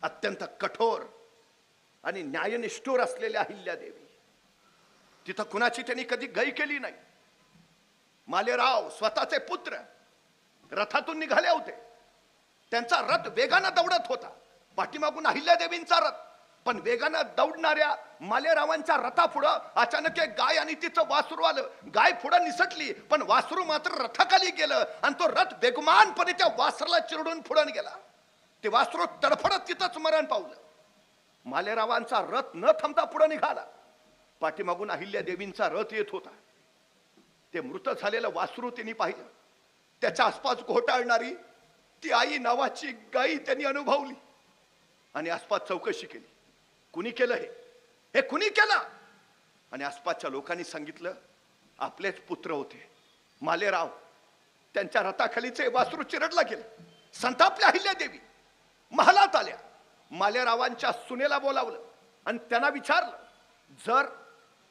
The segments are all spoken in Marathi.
अत्यंत कठोर आणि न्यायनिष्ठुर असलेल्या अहिल्यादेवी, तिथं कुणाची त्यांनी कधी गय केली नाही. मालेराव स्वतःचे पुत्र रथातून निघाले होते. त्यांचा रथ वेगानं दौडत होता, पाठीमागून अहिल्यादेवींचा रथ. पण वेगानं दौडणाऱ्या मालेरावांच्या रथापुढं अचानक एक गाय आणि तिचं वासरू आलं. गाय पुढं निसटली, पण वासरू मात्र रथाखाली गेलं आणि तो रथ बेगमानपणे त्या वासराला चिरडून पुढं गेला. ते वासरू तडफडत तिथंच मरण पावलं. मालेरावांचा रथ न थांबता पुढं निघाला. पाठीमागून अहिल्यादेवींचा रथ येत होता. ते मृत झालेलं वासरू त्यांनी पाहिलं. त्याच्या आसपास घोटाळणारी ती आई नावाची गाई त्यांनी अनुभवली आणि आसपास चौकशी केली. कुणी केलं हे कुणी केलं? आणि आसपासच्या लोकांनी सांगितलं, आपलेच पुत्र होते मालेराव. त्यांच्या रथाखालीचे वासरू चिरडला गेलं. संतापल्या अहिल्यादेवी महालात आल्या. मालेरावांच्या सुनेला बोलावलं आणि त्यांना विचारलं, जर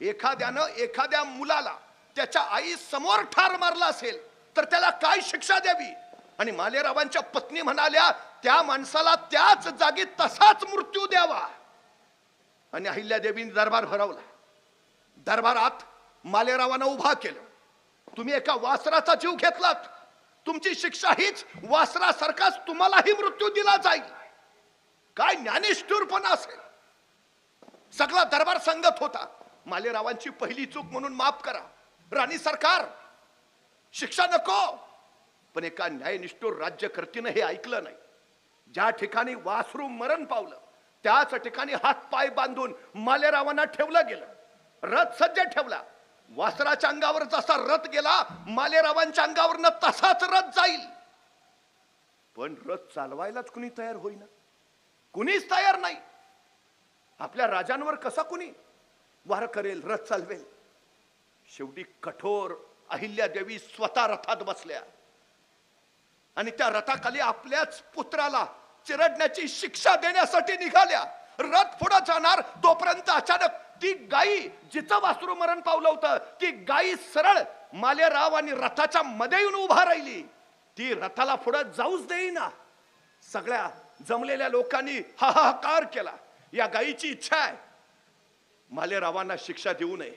एखाद्या मुलाला त्याच्या आई समोर ठार मारला असेल तर त्याला काय शिक्षा द्यावी? आणि मालेरावांच्या पत्नी म्हणाल्या, त्या माणसाला त्याच जागी तसाच मृत्यू द्यावा. आणि अहिल्यादेवींनी दरबार भरवला. दरबारात मालेरावांना उभा केलं. तुम्ही एका वासराचा जीव घेतलात, तुमची शिक्षा हीच, वासरासारखाच तुम्हालाही मृत्यू दिला जाईल. काय ज्ञानिष्ठुरपणा असेल! सगळा दरबार सांगत होता, मालेरावांची पहिली चूक म्हणून माफ करा, राणी सरकार, शिक्षा नको. पण एका न्यायनिष्ठुर राज्यकर्तीनं हे ऐकलं नाही. ज्या ठिकाणी वासरू मरण पावलं त्याच ठिकाणी हात पाय बांधून मालेरावांना ठेवलं गेलं. रथ सज्ज ठेवला. वासराच्या अंगावर जसा रथ गेला, मालेरावांच्या अंगावरनं तसाच रथ जाईल. पण रथ चालवायलाच कुणी तयार होईना. कुणीच तयार नाही. आपल्या राजांवर कसा कुणी वार करेल, रथ चालवेल? शेवटी कठोर अहिल्यादेवी स्वतः रथात बसल्या आणि त्या रथाखाली आपल्याच पुत्राला चिरडण्याची शिक्षा देण्यासाठी निघाल्या. रथ पुढे जाणार तोपर्यंत अचानक ती गाई, जिचं वासरू मरण पावलं होतं, ती गाई सरळ मालेराव आणि रथाच्या मध्ये येऊन उभा राहिली. ती रथाला पुढे जाऊच देईना. सगळ्या जमलेल्या लोकांनी हाहाकार केला. या गायीची इच्छा आहे मालेरावांना शिक्षा देऊ नये.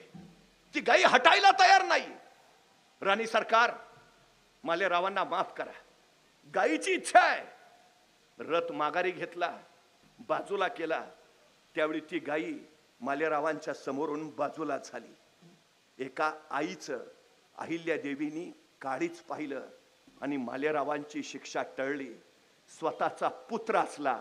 ती गाई हटायला तयार नाही. राणी सरकार, मालेरावांना माफ करा, गायीची इच्छा आहे. रथ माघारी घेतला, बाजूला केला. त्यावेळी ती गाई मालेरावांच्या समोरून बाजूला झाली. एका आईचं अहिल्यादेवींनी काळीच पाहिलं आणि मालेरावांची शिक्षा टळली. स्वतःचा पुत्र असला